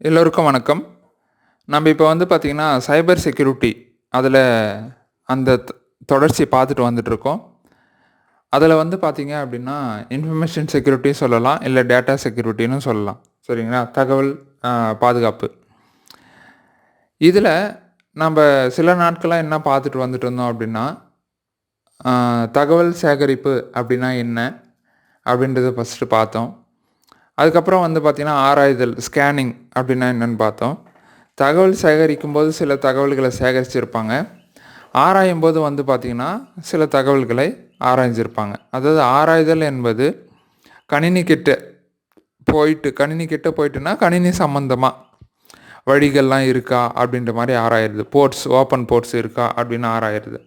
எல்லோருக்கும் வணக்கம். நம்ம இப்போ வந்து பார்த்திங்கன்னா, சைபர் செக்யூரிட்டி அதில அந்த தொடர்ச்சி பார்த்துட்டு வந்துட்டுருக்கோம். அதில வந்து பார்த்திங்க அப்படின்னா, இன்ஃபர்மேஷன் செக்யூரிட்டி சொல்லலாம், இல்லை டேட்டா செக்யூரிட்டின்னு சொல்லலாம். சரிங்களா? தகவல் பாதுகாப்பு. இதில நம்ப சில நாட்களா என்ன பார்த்துட்டு வந்துட்டு இருந்தோம் அப்படின்னா, தகவல் சேகரிப்பு அப்படின்னா என்ன? அப்படின்றத ஃபஸ்ட்டு பார்த்தோம். அதுக்கப்புறம் வந்து பார்த்திங்கன்னா, ஆராய்தல் ஸ்கேனிங் அப்படின்னா என்னன்னு பார்த்தோம். தகவல் சேகரிக்கும்போது சில தகவல்களை சேகரிச்சிருப்பாங்க. ஆராயும்போது வந்து பார்த்திங்கன்னா, சில தகவல்களை ஆராய்ஞ்சிருப்பாங்க. அதாவது ஆராய்தல் என்பது கணினி கிட்ட கணினி கிட்ட போயிட்டுன்னா, கணினி சம்மந்தமா வழிகள்லாம் இருக்கா அப்படின்ற மாதிரி ஆராயிறது. ஓப்பன் போர்ட்ஸ் இருக்கா அப்படின்னு ஆராயிறது.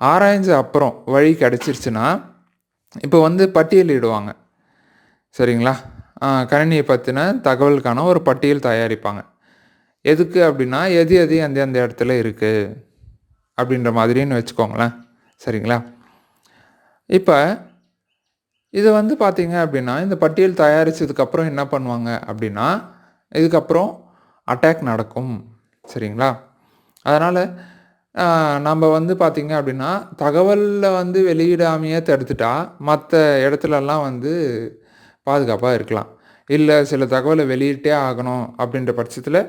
ஆராய்ஞ்ச அப்புறம் வழி கிடச்சிருச்சுன்னா, இப்போ வந்து பட்டியலிடுவாங்க. சரிங்களா? கணினியை பற்றின தகவலுக்கான ஒரு பட்டியல் தயாரிப்பாங்க. எதுக்கு அப்படின்னா, எது எது எந்தெந்த இடத்துல இருக்குது அப்படின்ற மாதிரின்னு வச்சுக்கோங்களேன். சரிங்களா? இப்போ இது வந்து பார்த்தீங்க அப்படின்னா, இந்த பட்டியல் தயாரித்ததுக்கப்புறம் என்ன பண்ணுவாங்க அப்படின்னா, இதுக்கப்புறம் அட்டாக் நடக்கும். சரிங்களா? அதனால் நம்ம வந்து பார்த்திங்க அப்படின்னா, தகவலில் வந்து வெளியிடாமையே தடுத்துட்டா, மற்ற இடத்துலலாம் வந்து பாதுகாப்பாக இருக்கலாம். இல்லை சில தகவலை வெளியிட்டே ஆகணும் அப்படின்ற பட்சத்தில்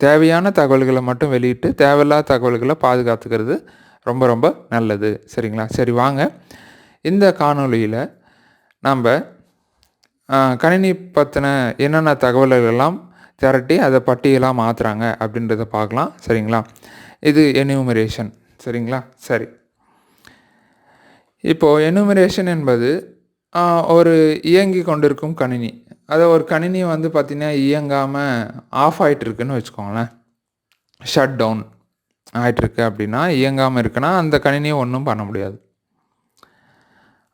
தேவையான தகவல்களை மட்டும் வெளியிட்டு, தேவையில்லாத தகவல்களை பாதுகாத்துக்கிறது ரொம்ப ரொம்ப நல்லது. சரிங்களா? சரி வாங்க, இந்த காணொளியில் நம்ம கணினி பற்றின என்னென்ன தகவல்களெல்லாம் திரட்டி அதை பட்டியலாக மாற்றுறாங்க அப்படின்றத பார்க்கலாம். சரிங்களா? இது எனுமரேஷன். சரிங்களா? சரி. இப்போது எனுமரேஷன் என்பது ஒரு இயங்கி கொண்டிருக்கும் கணினி. அதை ஒரு கணினி வந்து பார்த்திங்கன்னா இயங்காமல் ஆஃப் ஆகிட்டுருக்குன்னு வச்சுக்கோங்களேன். ஷட் டவுன் ஆகிட்டுருக்கு அப்படின்னா, இயங்காமல் இருக்குன்னா அந்த கணினியை ஒன்றும் பண்ண முடியாது.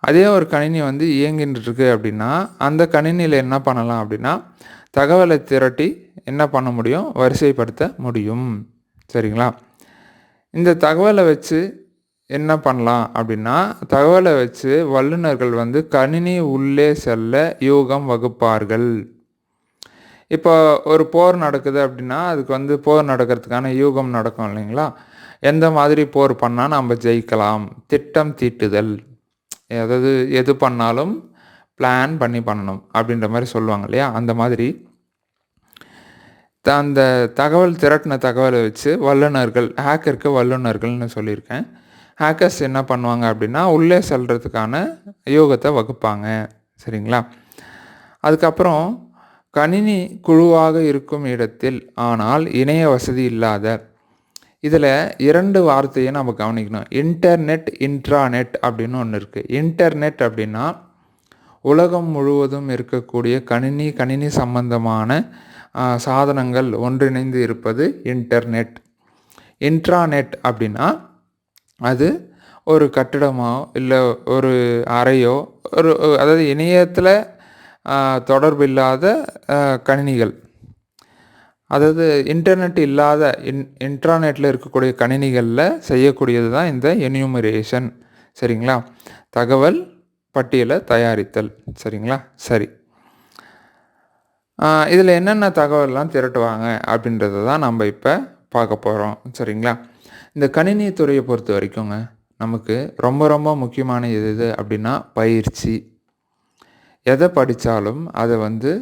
அதே ஒரு கணினி வந்து இயங்கின்றிருக்கு அப்படின்னா, அந்த கணினியில் என்ன பண்ணலாம் அப்படின்னா, தகவலை திரட்டி என்ன பண்ண முடியும்? வரிசைப்படுத்த முடியும். சரிங்களா? இந்த தகவலை வச்சு என்ன பண்ணலாம் அப்படின்னா, தகவலை வச்சு வல்லுநர்கள் வந்து கணினி உள்ளே செல்ல யூகம் வகுப்பார்கள். இப்போ ஒரு போர் நடக்குது அப்படின்னா, அதுக்கு வந்து போர் நடக்கிறதுக்கான யூகம் நடக்கும் இல்லைங்களா? எந்த மாதிரி போர் பண்ணால் நம்ம ஜெயிக்கலாம், திட்டம் தீட்டுதல். அதாவது எது பண்ணாலும் பிளான் பண்ணி பண்ணணும் அப்படின்ற மாதிரி சொல்லுவாங்க இல்லையா? அந்த மாதிரி அந்த தகவல் திரட்டின தகவலை வச்சு வல்லுநர்கள், ஹேக்கருக்கு வல்லுநர்கள்னு சொல்லியிருக்கேன். ஹேக்கர்ஸ் என்ன பண்ணுவாங்க அப்படின்னா, உள்ளே செல்கிறதுக்கான யோகத்தை வகுப்பாங்க. சரிங்களா? அதுக்கப்புறம் கணினி குழுவாக இருக்கும் இடத்தில் ஆனால் இணைய வசதி இல்லாத, இதில் 2 வார்த்தையை நம்ம கவனிக்கணும். இன்டர்நெட், இன்ட்ராநெட் அப்படின்னு ஒன்று இருக்குது. இன்டர்நெட் அப்படின்னா உலகம் முழுவதும் இருக்கக்கூடிய கணினி சம்பந்தமான சாதனங்கள் ஒன்றிணைந்து இருப்பது இன்டர்நெட். இன்ட்ராநெட் அப்படின்னா அது ஒரு கட்டிடமோ இல்லை ஒரு அறையோ, அதாவது இணையத்தில் தொடர்பு இல்லாத கணினிகள். அதாவது இன்டர்நெட் இல்லாத இன்ட்ராநெட்டில் இருக்கக்கூடிய கணினிகளில் செய்யக்கூடியது தான் இந்த எனுமரேஷன். சரிங்களா? தகவல் பட்டியலை தயாரித்தல். சரிங்களா? சரி. இதில் என்னென்ன தகவல்லாம் திரட்டுவாங்க அப்படின்றத தான் நம்ம இப்போ பார்க்க போகிறோம். சரிங்களா? இந்த கணினி துறையை பொறுத்த வரைக்குங்க, நமக்கு ரொம்ப ரொம்ப முக்கியமான எது அப்படின்னா பயிற்சி. எதை படித்தாலும் அதை வந்து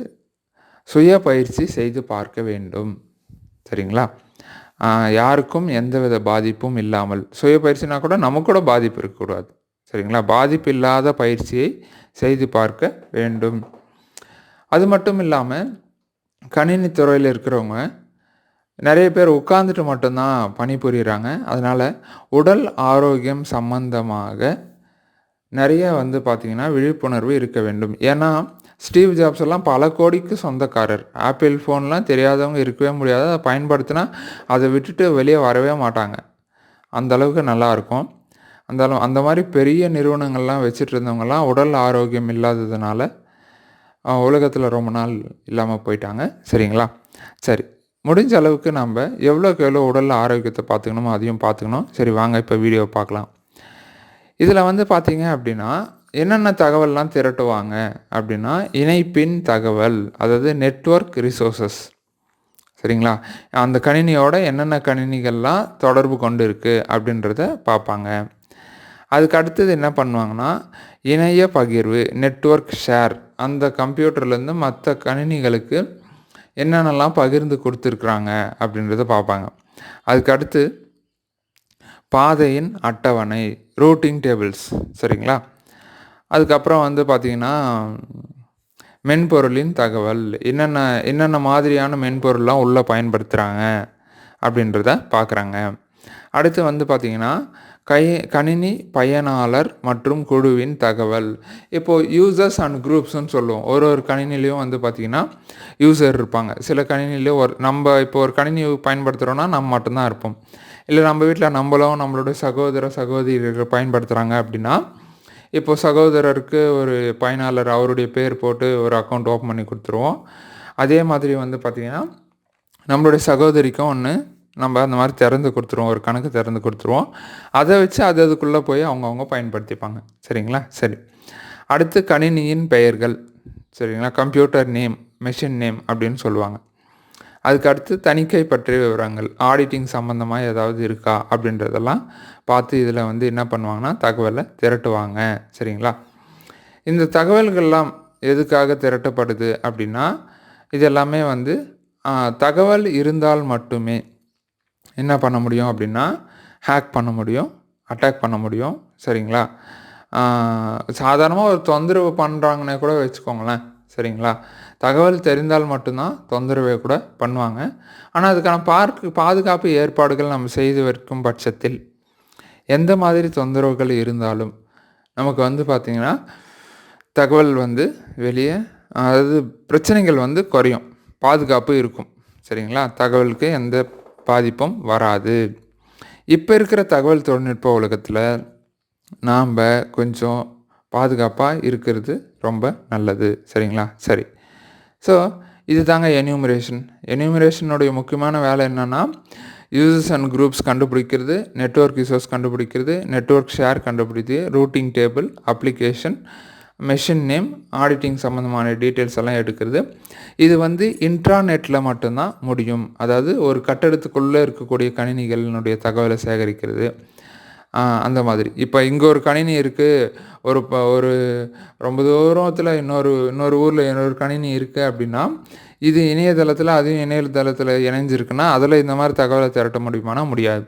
சுய பயிற்சி செய்து பார்க்க வேண்டும். சரிங்களா? யாருக்கும் எந்தவித பாதிப்பும் இல்லாமல், சுய பயிற்சினா கூட நமக்கு கூட பாதிப்பு இருக்கக்கூடாது. சரிங்களா? பாதிப்பு இல்லாத பயிற்சியை செய்து பார்க்க வேண்டும். அது மட்டும் இல்லாமல் கணினி துறையில் இருக்கிறவங்க நிறைய பேர் உட்கார்ந்துட்டு மட்டும்தான் பணிபுரிகிறாங்க. அதனால் உடல் ஆரோக்கியம் சம்பந்தமாக நிறைய வந்து பார்த்திங்கன்னா விழிப்புணர்வு இருக்க வேண்டும். ஏன்னா ஸ்டீவ் ஜாப்ஸ் எல்லாம் பல கோடிக்கு சொந்தக்காரர். ஆப்பிள் ஃபோன்லாம் தெரியாதவங்க இருக்கவே முடியாது. அதை பயன்படுத்தினா அதை விட்டுட்டு வெளியே வரவே மாட்டாங்க. அந்தளவுக்கு நல்லாயிருக்கும். அந்த மாதிரி பெரிய நிறுவனங்கள்லாம் வச்சுட்டு இருந்தவங்கலாம் உடல் ஆரோக்கியம் இல்லாததுனால உலகத்தில் ரொம்ப நாள் இல்லாமல் போயிட்டாங்க. சரிங்களா? சரி, முடிஞ்ச அளவுக்கு நம்ம எவ்வளோக்கு எவ்வளோ உடல் ஆரோக்கியத்தை பார்த்துக்கணுமோ அதையும் பார்த்துக்கணும். சரி வாங்க இப்போ வீடியோவை பார்க்கலாம். இதில் வந்து பார்த்திங்க அப்படின்னா, என்னென்ன தகவல்லாம் திரட்டுவாங்க அப்படின்னா, இணைப்பின் தகவல், அதாவது நெட்வொர்க் ரிசோர்ஸஸ். சரிங்களா? அந்த கணினியோட என்னென்ன கணினிகள்லாம் தொடர்பு கொண்டு இருக்கு அப்படின்றத பார்ப்பாங்க. அதுக்கு அடுத்தது என்ன பண்ணுவாங்கன்னா, இணைய பகிர்வு, நெட்வொர்க் ஷேர். அந்த கம்ப்யூட்டர்லேருந்து மற்ற கணினிகளுக்கு என்னென்னலாம் பகிர்ந்து கொடுத்துருக்குறாங்க அப்படின்றத பார்ப்பாங்க. அதுக்கு அடுத்து பாதையின் அட்டவணை, ரூட்டிங் டேபிள்ஸ். சரிங்களா? அதுக்கப்புறம் வந்து பார்த்திங்கன்னா, மென்பொருளின் தகவல், என்னென்ன என்னென்ன மாதிரியான மென்பொருள்லாம் உள்ளே பயன்படுத்துகிறாங்க அப்படின்றத பார்க்குறாங்க. அடுத்து வந்து பார்த்திங்கன்னா, கணினி பயனாளர் மற்றும் குழுவின் தகவல். இப்போது யூசர்ஸ் அண்ட் குரூப்ஸ்ன்னு சொல்லுவோம். ஒரு கணினிலையும் வந்து பார்த்திங்கன்னா யூசர் இருப்பாங்க. சில கணினிலையும் நம்ம இப்போ ஒரு கணினி பயன்படுத்துகிறோன்னா நம்ம மட்டும்தான் இருப்போம். இல்லை நம்ம வீட்டில் நம்மளும் நம்மளுடைய சகோதரிகள் பயன்படுத்துகிறாங்க அப்படின்னா, இப்போது சகோதரருக்கு ஒரு பயனாளர் அவருடைய பேர் போட்டு ஒரு அக்கௌண்ட் ஓப்பன் பண்ணி கொடுத்துருவோம். அதே மாதிரி வந்து பார்த்திங்கன்னா, நம்மளுடைய சகோதரிக்கும் ஒன்று நம்ம அந்த மாதிரி திறந்து கொடுத்துருவோம், ஒரு கணக்கு திறந்து கொடுத்துருவோம். அதை வச்சு அதுக்குள்ளே போய் அவங்கவுங்க பயன்படுத்திப்பாங்க. சரிங்களா? சரி. அடுத்து கணினியின் பெயர்கள். சரிங்களா? கம்ப்யூட்டர் நேம், மெஷின் நேம் அப்படின்னு சொல்லுவாங்க. அதுக்கு அடுத்து தணிக்கை பற்றிய விவரங்கள், ஆடிட்டிங் சம்மந்தமாக ஏதாவது இருக்கா அப்படின்றதெல்லாம் பார்த்து இதில் வந்து என்ன பண்ணுவாங்கன்னா தகவலை திரட்டுவாங்க. சரிங்களா? இந்த தகவல்கள்லாம் எதுக்காக திரட்டப்படுது அப்படின்னா, இது எல்லாமே வந்து தகவல் இருந்தால் மட்டுமே என்ன பண்ண முடியும் அப்படின்னா, ஹேக் பண்ண முடியும், அட்டாக் பண்ண முடியும். சரிங்களா? சாதாரணமாக ஒரு தொந்தரவு பண்ணுறாங்கன்னே கூட வச்சுக்கோங்களேன். சரிங்களா? தகவல் தெரிந்தால் மட்டும்தான் தொந்தரவை கூட பண்ணுவாங்க. ஆனால் அதுக்கான பாதுகாப்பு ஏற்பாடுகள் நம்ம செய்து வைக்கும் பட்சத்தில் எந்த மாதிரி தொந்தரவுகள் இருந்தாலும் நமக்கு வந்து பார்த்திங்கன்னா தகவல் வந்து வெளியே, அதாவது பிரச்சனைகள் வந்து குறையும், பாதுகாப்பு இருக்கும். சரிங்களா? தகவலுக்கு எந்த பாதிப்பும் வராது. இப்போ இருக்கிற தகவல் தொழில்நுட்ப உலகத்தில் நாம் கொஞ்சம் பாதுகாப்பாக இருக்கிறது ரொம்ப நல்லது. சரிங்களா? சரி. ஸோ இது தாங்க என்யூமரேஷன். என்யூமரேஷனுடைய முக்கியமான வேலை என்னென்னா, யூசர்ஸ் அண்ட் குரூப்ஸ் கண்டுபிடிக்கிறது, நெட்வொர்க் ரிசோர்ஸ் கண்டுபிடிக்கிறது, நெட்வொர்க் ஷேர் கண்டுபிடிக்கிறது, routing table, application, machine name, auditing சம்மந்தமான டீட்டெயில்ஸ் எல்லாம் எடுக்கிறது. இது வந்து இன்ட்ராநெட்டில் மட்டும்தான் முடியும். அதாவது ஒரு கட்டடத்துக்குள்ளே இருக்கக்கூடிய கணினிகளினுடைய தகவலை சேகரிக்கிறது, அந்த மாதிரி. இப்போ இங்கே ஒரு கணினி இருக்குது, ஒரு ரொம்ப தூரத்தில் இன்னொரு ஊரில் இன்னொரு கணினி இருக்குது அப்படின்னா, இது இணையதளத்தில், அதுவும் இணையதளத்தில் இணைஞ்சிருக்குன்னா அதில் இந்த மாதிரி தகவலை திரட்ட முடியுமானா முடியாது.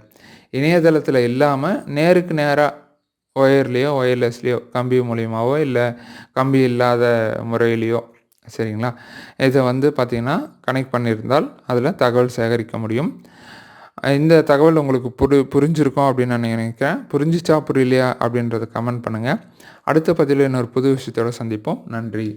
இணையதளத்தில் இல்லாமல் நேருக்கு நேராக ஒயர்லேயோ ஒயர்லெஸ்லேயோ கம்பி மூலியமாகவோ இல்லை கம்பி இல்லாத முறையிலையோ, சரிங்களா, இதை வந்து பார்த்திங்கன்னா கனெக்ட் பண்ணியிருந்தால் அதில் தகவல் சேகரிக்க முடியும். இந்த தகவல் உங்களுக்கு புரிஞ்சிருக்கும் அப்படின்னு நான் நினைக்கிறேன். புரிஞ்சிச்சா புரியலையா அப்படின்றத கமெண்ட் பண்ணுங்கள். அடுத்த பதிவில் இன்னொரு புது விஷயத்தோடு சந்திப்போம். நன்றி.